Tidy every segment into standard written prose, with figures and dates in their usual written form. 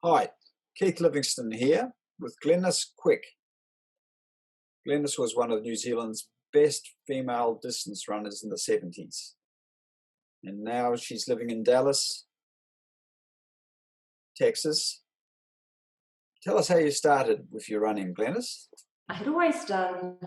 Hi, Keith Livingston here with Glenys Quick. Glenys was one of New Zealand's best female distance runners in the 70s. And now she's living in Dallas, Texas. Tell us how you started with your running, Glenys. I had always done,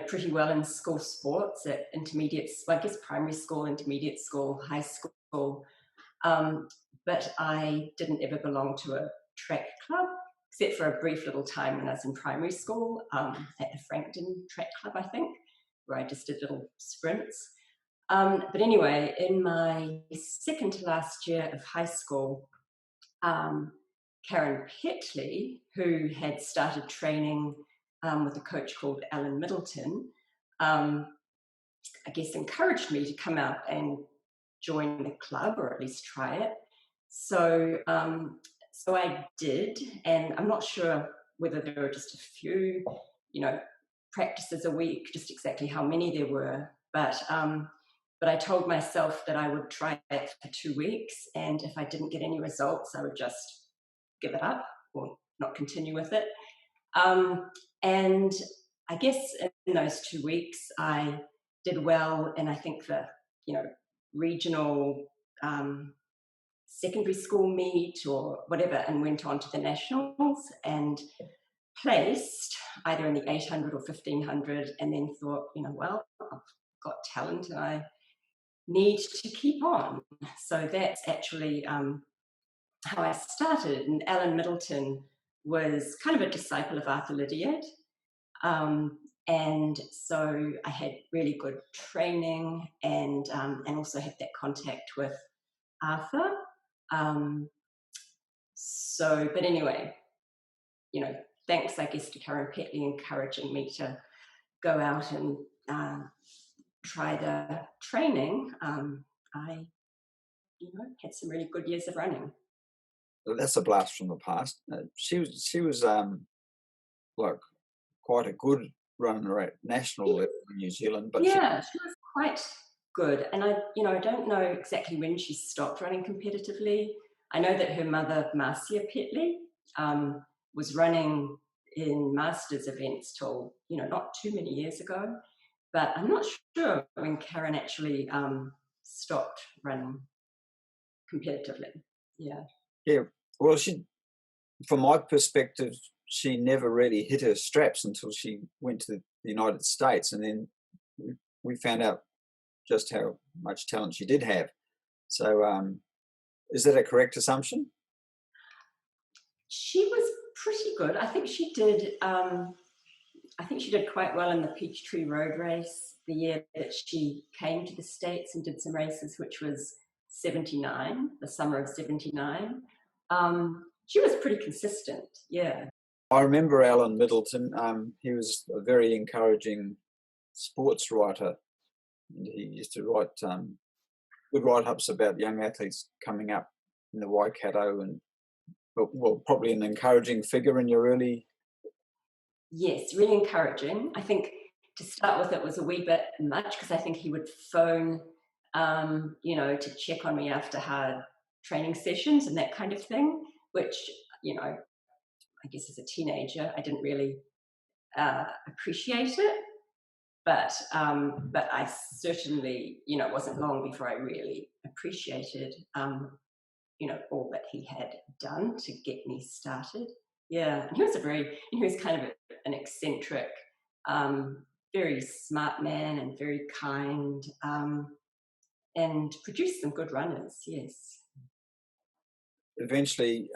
pretty well in school sports at intermediate, well, I guess primary school, intermediate school, high school. But I didn't ever belong to a track club, except for a brief little time when I was in primary school at the Frankton Track Club, I think, where I just did little sprints. But anyway, in my second to last year of high school, Karen Petley, who had started training with a coach called Alan Middleton, I guess encouraged me to come out and join the club, or at least try it. So I did, and I'm not sure whether there were just a few, practices a week, just exactly how many there were, but I told myself that I would try it for 2 weeks, and if I didn't get any results, I would just give it up or not continue with it. And I guess in those 2 weeks, I did well, and I think the regional secondary school meet or whatever, and went on to the nationals and placed either in the 800 or 1500, and then thought, well, I've got talent and I need to keep on. So that's actually how I started. And Alan Middleton was kind of a disciple of Arthur Lydiard. And so I had really good training and also had that contact with Arthur. But anyway, thanks, I guess, to Karen Petley encouraging me to go out and try the training. I, had some really good years of running. Well, that's a blast from the past. She was like quite a good runner at national level in New Zealand, but she was quite good. And I don't know exactly when she stopped running competitively. I know that her mother, Marcia Petley, was running in masters events till, not too many years ago. But I'm not sure when Karen actually stopped running competitively. Yeah. Yeah. Well, from my perspective, she never really hit her straps until she went to the United States, and then we found out just how much talent she did have. So, is that a correct assumption? She was pretty good. I think she did. Quite well in the Peachtree Road Race the year that she came to the States and did some races, which was 79, the summer of 79. She was pretty consistent, yeah. I remember Alan Middleton. He was a very encouraging sports writer. And he used to write good write-ups about young athletes coming up in the Waikato, and well, probably an encouraging figure in your early. Yes, really encouraging. I think to start with, it was a wee bit much because I think he would phone, to check on me after hard training sessions and that kind of thing, which, I guess as a teenager, I didn't really appreciate it. But I certainly, it wasn't long before I really appreciated, all that he had done to get me started. Yeah, and he was kind of an eccentric, very smart man and very kind, and produced some good runners, yes. Eventually,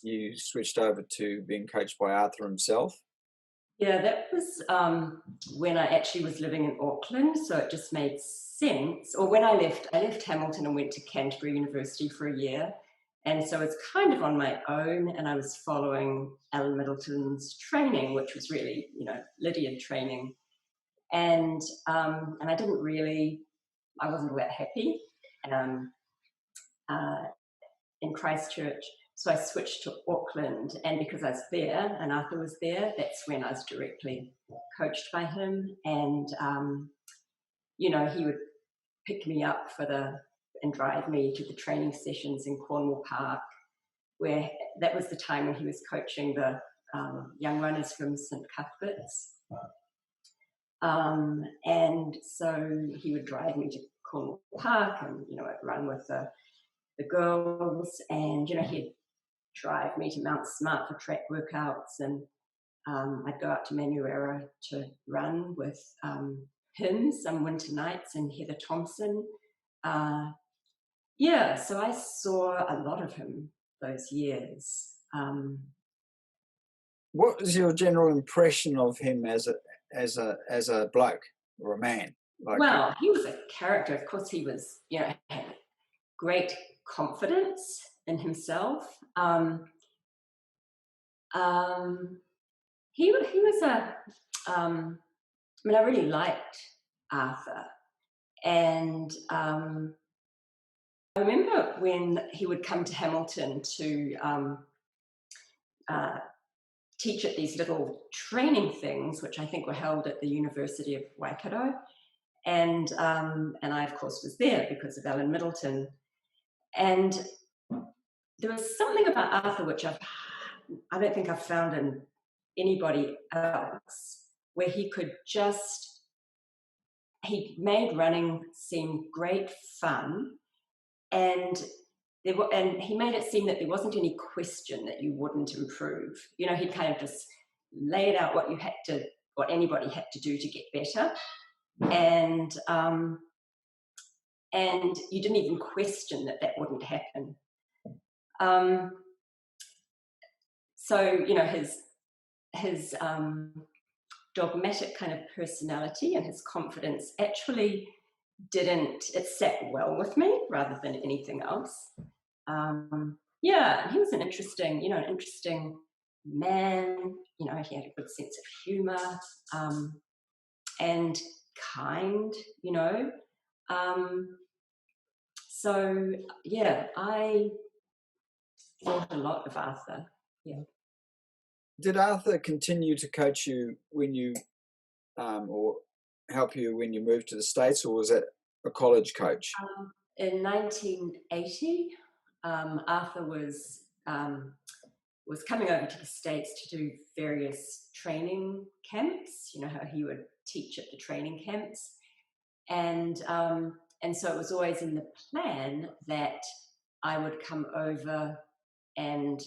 you switched over to being coached by Arthur himself. Yeah, that was when I actually was living in Auckland, so it just made sense. Or when I left Hamilton and went to Canterbury University for a year. And so it's kind of on my own, and I was following Alan Middleton's training, which was really, Lydiard training. And I wasn't all that happy in Christchurch. So I switched to Auckland, and because I was there and Arthur was there, that's when I was directly coached by him. And, he would pick me up and drive me to the training sessions in Cornwall Park, where that was the time when he was coaching the young runners from St Cuthbert's. And so he would drive me to Cornwall Park, and I'd run with the girls, and he'd drive me to Mount Smart for track workouts, and I'd go out to Manuera to run with him some winter nights, and Heather Thompson. So I saw a lot of him those years. What was your general impression of him as a bloke or a man? Well, he was a character. Of course, he was, had great confidence in himself. He was I really liked Arthur, and I remember when he would come to Hamilton to teach at these little training things, which I think were held at the University of Waikato, and I of course was there because of Alan Middleton, and there was something about Arthur which I don't think I've found in anybody else, where he made running seem great fun, and he made it seem that there wasn't any question that you wouldn't improve. He'd kind of just laid out what anybody had to do to get better, and you didn't even question that wouldn't happen. So his dogmatic kind of personality and his confidence actually it sat well with me rather than anything else. And he was an interesting man. He had a good sense of humor, and kind, so I thought a lot of Arthur. Did Arthur continue to coach you when you or help you when you moved to the States, or was it a college coach? In 1980, Arthur was coming over to the States to do various training camps. How he would teach at the training camps, and so it was always in the plan that I would come over and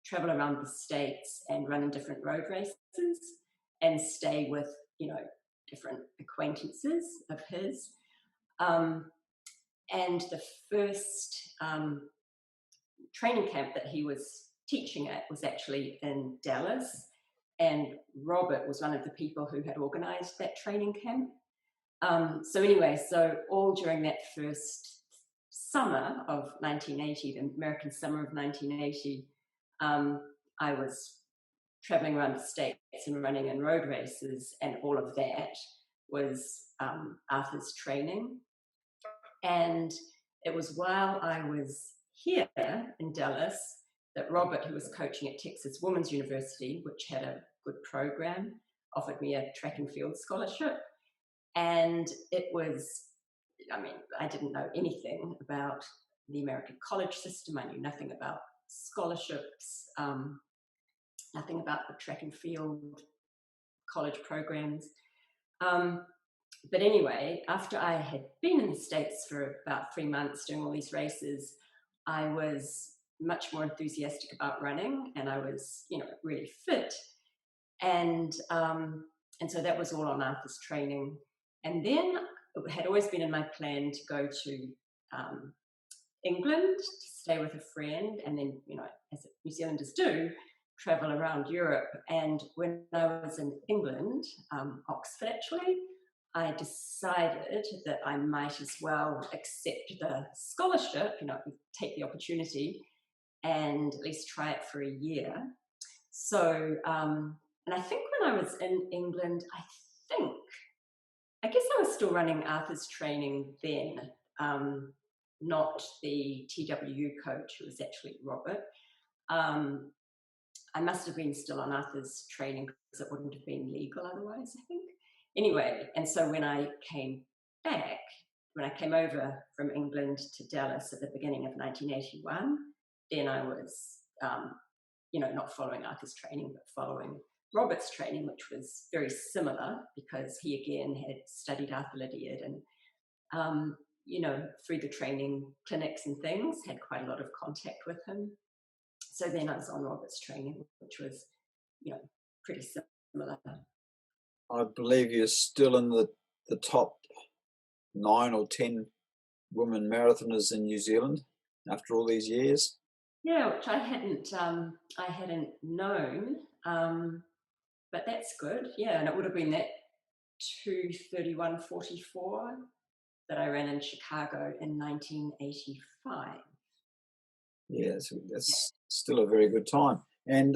travel around the States and run in different road races and stay with different acquaintances of his. And the first training camp that he was teaching at was actually in Dallas, and Robert was one of the people who had organized that training camp. So all during that first summer of 1980, the American summer of 1980, I was traveling around the States and running in road races, and all of that was Arthur's training. And it was while I was here in Dallas that Robert, who was coaching at Texas Women's University, which had a good program, offered me a track and field scholarship. And it was, I didn't know anything about the American college system. I knew nothing about scholarships, nothing about the track and field college programs. But anyway, after I had been in the States for about 3 months doing all these races, I was much more enthusiastic about running, and I was, really fit. And so that was all on Arthur's training. And then it had always been in my plan to go to England to stay with a friend, and then, as New Zealanders do, travel around Europe. And when I was in England, Oxford actually, I decided that I might as well accept the scholarship, take the opportunity and at least try it for a year. So, and I think when I was in England, I guess I was still running Arthur's training then, not the TWU coach, who was actually Robert. I must have been still on Arthur's training because it wouldn't have been legal otherwise, I think. Anyway, and so when I came back, when I came over from England to Dallas at the beginning of 1981, then I was, not following Arthur's training, but following Robert's training, which was very similar because he again had studied Arthur Lydiard and, through the training clinics and things, had quite a lot of contact with him. So then I was on Robert's training, which was, pretty similar. I believe you're still in the top 9 or 10 women marathoners in New Zealand after all these years. Yeah, which I hadn't known, but that's good. Yeah, and it would have been that 2:31:44 that I ran in Chicago in 1985. Yeah, so that's still a very good time. And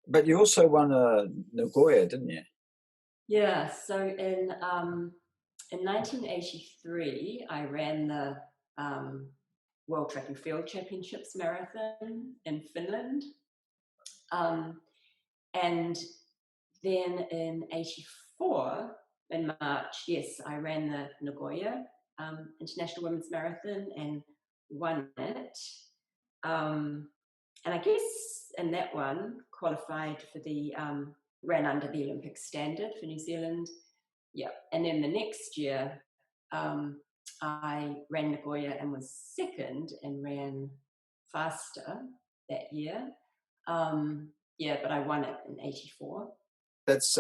but you also won Nagoya, didn't you? Yeah. So in 1983, I ran the World Track and Field Championships marathon in Finland, and then in '84, in March, yes, I ran the Nagoya International Women's Marathon and won it. And I guess in that one, qualified for the, ran under the Olympic standard for New Zealand. Yeah. And then the next year, I ran Nagoya and was second and ran faster that year. But I won it in '84. That's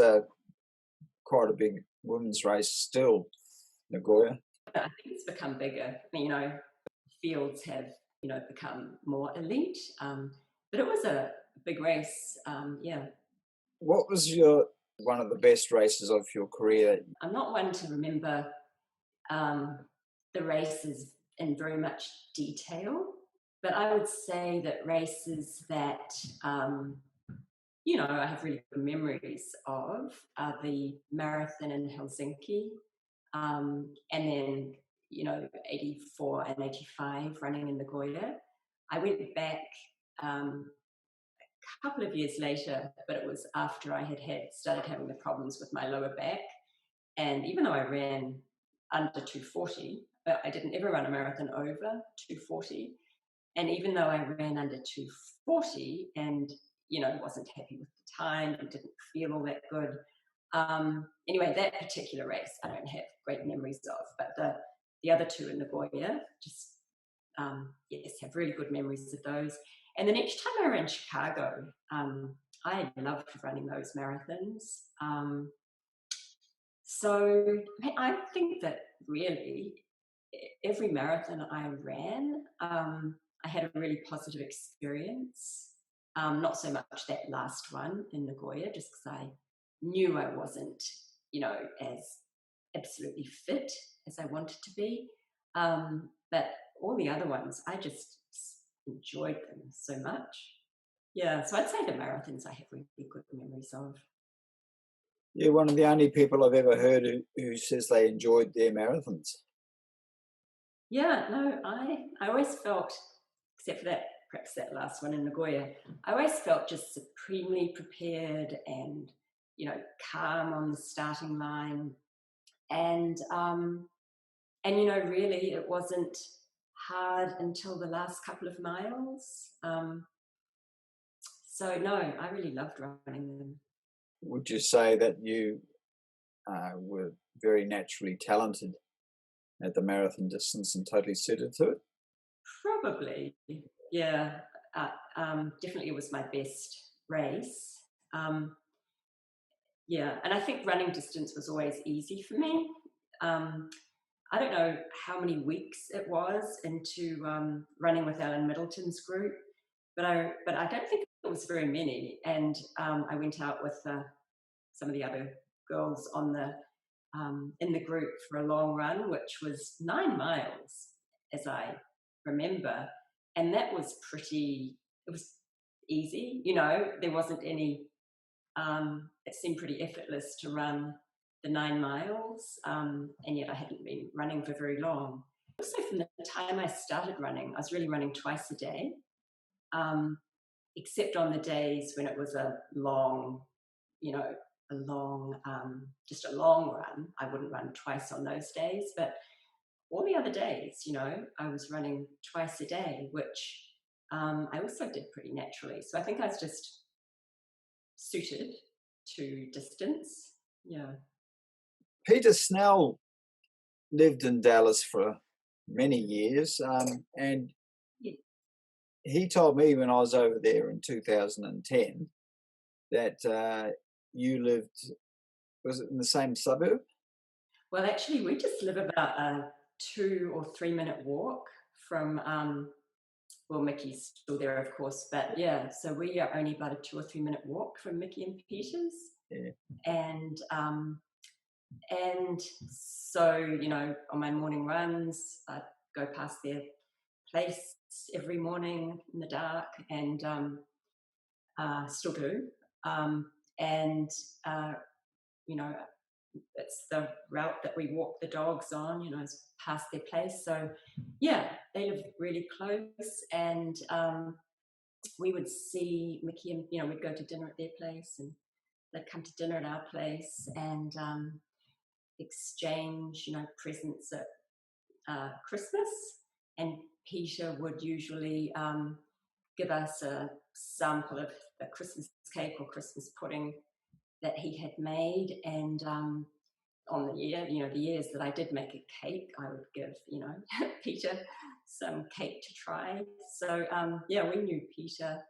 quite a big women's race still, Nagoya. I think it's become bigger. Fields have, become more elite. But it was a big race. What was one of the best races of your career? I'm not one to remember the races in very much detail, but I would say that races that I have really good memories of are the marathon in Helsinki, and then 84 and 85 running in Nagoya. I went back a couple of years later, but it was after I had started having the problems with my lower back. And even though I ran under 2:40, I didn't ever run a marathon over 2:40. And even though I ran under 2:40 and, wasn't happy with the time and didn't feel all that good. Anyway, that particular race, I don't have great memories of, but the other two in Nagoya, just, have really good memories of those. And then each time I ran Chicago, I loved running those marathons. So I think that really every marathon I ran, I had a really positive experience. Not so much that last one in Nagoya, just because I knew I wasn't, as absolutely fit as I wanted to be. But all the other ones, I just enjoyed them so much. Yeah, so I'd say the marathons I have really good memories of. You're one of the only people I've ever heard who says they enjoyed their marathons. Yeah, no, I always felt, except for perhaps that last one in Nagoya, I always felt just supremely prepared and, calm on the starting line. And really it wasn't hard until the last couple of miles. So no, I really loved running them. Would you say that you were very naturally talented at the marathon distance and totally suited to it? Probably, yeah. Definitely it was my best race. And I think running distance was always easy for me. I don't know how many weeks it was into running with Alan Middleton's group, but I don't think it was very many. And I went out with some of the other girls on in the group for a long run, which was 9 miles, as I remember, and that was it was easy. There wasn't any. It seemed pretty effortless to run the 9 miles, and yet I hadn't been running for very long. Also, from the time I started running, I was really running twice a day, except on the days when it was a long, just a long run. I wouldn't run twice on those days, but all the other days, I was running twice a day, which I also did pretty naturally. So I think I was just suited to distance. Yeah. Peter Snell lived in Dallas for many years, and Yeah. he told me when I was over there in 2010 that you lived, was it in the same suburb? Well, actually, we just live about a 2 or 3 minute walk from, well, Mickey's still there, of course, but yeah, so we are only about a 2 or 3 minute walk from Mickey and Peter's. Yeah. And so, on my morning runs, I go past their place every morning in the dark, and still do. And, you know, it's the route that we walk the dogs on, is past their place. So, yeah, they live really close, and we would see Mickey and, we'd go to dinner at their place, and they'd come to dinner at our place, and exchange, presents at Christmas. And Peter would usually give us a sample of a Christmas cake or Christmas pudding that he had made. And on the years that I did make a cake, I would give, Peter some cake to try. So, yeah, we knew Peter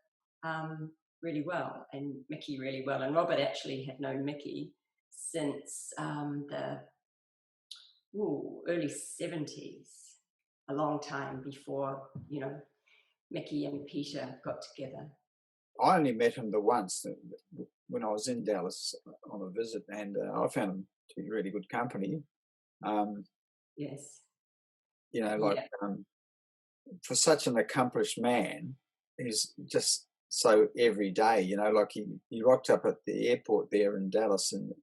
really well, and Mickey really well. And Robert actually had known Mickey since the early 70s, a long time before, Mickey and Peter got together. I only met him the once when I was in Dallas on a visit, and I found him to be really good company. Yes. For such an accomplished man, he's just so everyday, like he rocked up at the airport there in Dallas, and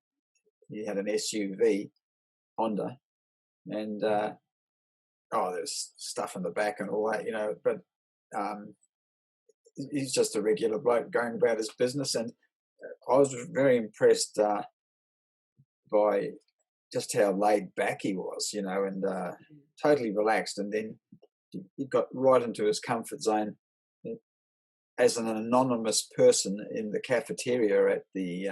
he had an SUV, Honda, and there's stuff in the back and all that, but he's just a regular bloke going about his business. And I was very impressed by just how laid back he was, and totally relaxed. And then he got right into his comfort zone as an anonymous person in the cafeteria at the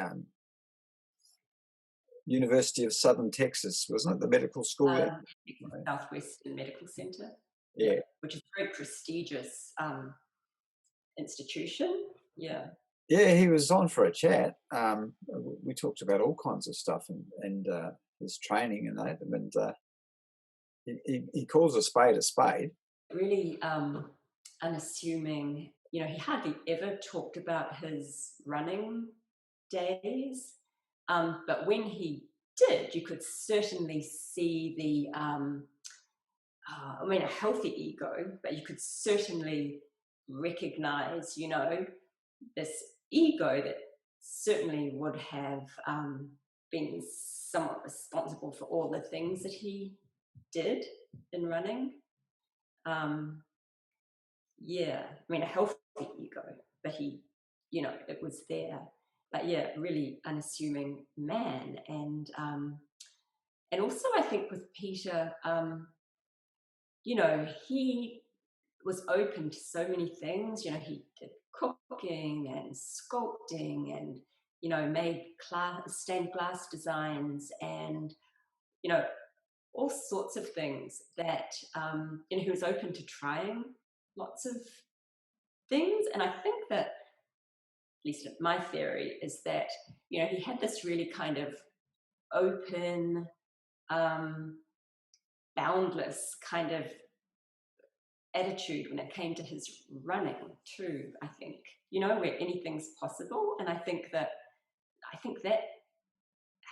University of Southern Texas, wasn't it, the medical school there? Southwestern Medical Center. Yeah. Which is a very prestigious institution. Yeah. Yeah, he was on for a chat. We talked about all kinds of stuff and his training and that. And he calls a spade a spade. Really unassuming. He hardly ever talked about his running days. But when he did, you could certainly see the, a healthy ego, but you could certainly recognize, this ego that certainly would have been somewhat responsible for all the things that he did in running. A healthy ego, but he, it was there. But yeah, really unassuming man. And also I think with Peter, he was open to so many things. He did cooking and sculpting and, made stained glass designs and, all sorts of things that, he was open to trying lots of things. And I think that, at least my theory, is that, he had this really kind of open, boundless kind of attitude when it came to his running too, I think, where anything's possible. And I think that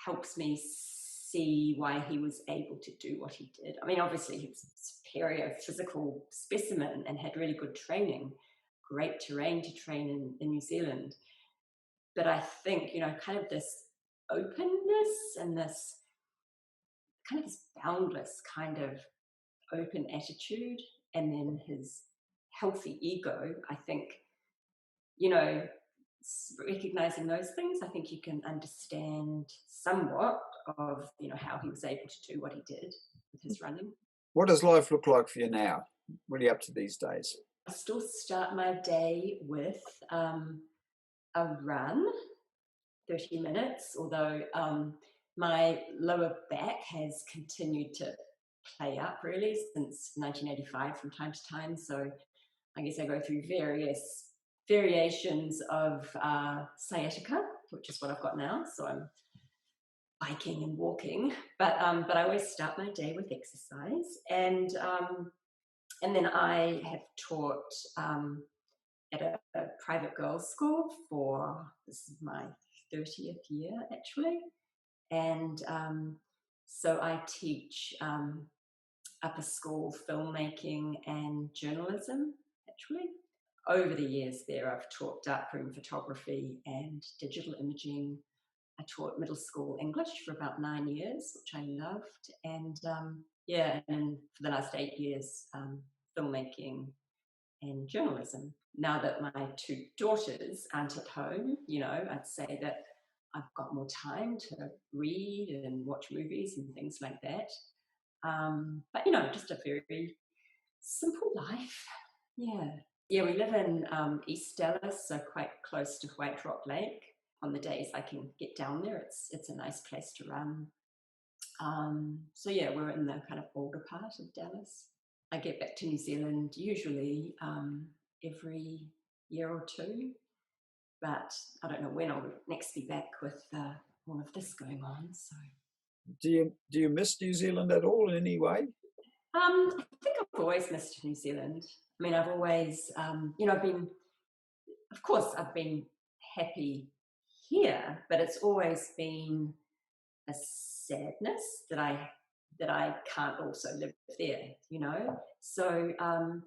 helps me see why he was able to do what he did. Obviously he was a superior physical specimen and had really good training, great terrain to train in New Zealand. But I think, kind of this openness and this kind of this boundless kind of open attitude, and then his healthy ego, I think, recognizing those things, I think you can understand somewhat of, how he was able to do what he did with his running. What does life look like for you now? What are you up to these days? I still start my day with a run, 30 minutes, although my lower back has continued to play up really since 1985 from time to time. So I guess I go through various variations of sciatica, which is what I've got now. So I'm biking and walking, but I always start my day with exercise, and then I have taught at a private girls' school this is my 30th year actually, and so I teach upper school filmmaking and journalism actually. Over the years there, I've taught darkroom photography and digital imaging. I taught middle school English for about 9 years, which I loved. And and for the last 8 years, filmmaking and journalism. Now that my 2 daughters aren't at home, I'd say that I've got more time to read and watch movies and things like that. But, just a very simple life. Yeah. Yeah, we live in East Dallas, so quite close to White Rock Lake. On the days I can get down there, it's a nice place to run. So yeah, we're in the kind of older part of Dallas. I get back to New Zealand usually every year or 2, but I don't know when I'll next be back with all of this going on. So, do you miss New Zealand at all in any way? I think I've always missed New Zealand. I mean, I've always, I've been happy here, but it's always been a sadness that I can't also live there, So I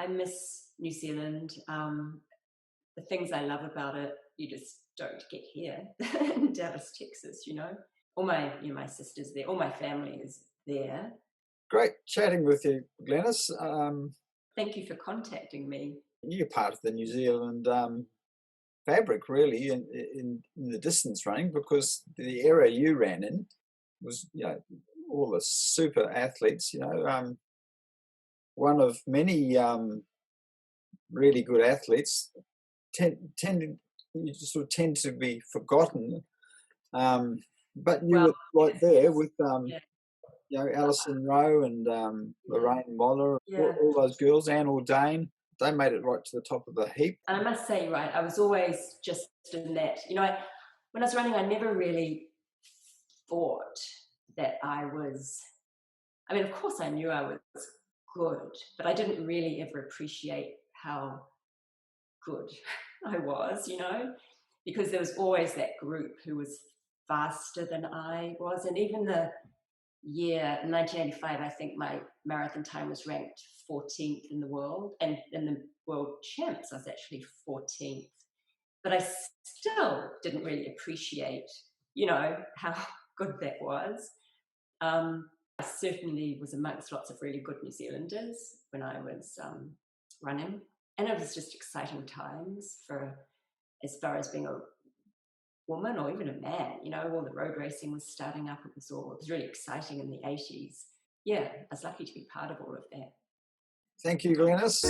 miss New Zealand. The things I love about it, you just don't get here in Dallas, Texas. All my sisters there, all my family is there. Great chatting with you, Glenys. Thank you for contacting me. You're part of the New Zealand fabric, really, in the distance running, because the era you ran in was, all the super athletes. One of many really good athletes you sort of tend to be forgotten. But you were right there with Alison Rowe and Lorraine Moller, all those girls, Anne Ordain. They made it right to the top of the heap. And I must say, I was always just in that. When I was running, I never really thought that I was. I mean, of course, I knew I was good, but I didn't really ever appreciate how good I was, because there was always that group who was faster than I was. And even the year in 1985, I think my marathon time was ranked 14th in the world, and in the world champs I was actually 14th. But I still didn't really appreciate, how good that was. I certainly was amongst lots of really good New Zealanders when I was running, and it was just exciting times as far as being a woman or even a man. All the road racing was starting up. It was really exciting in the 80s. Yeah, I was lucky to be part of all of that. Thank you, Glenys.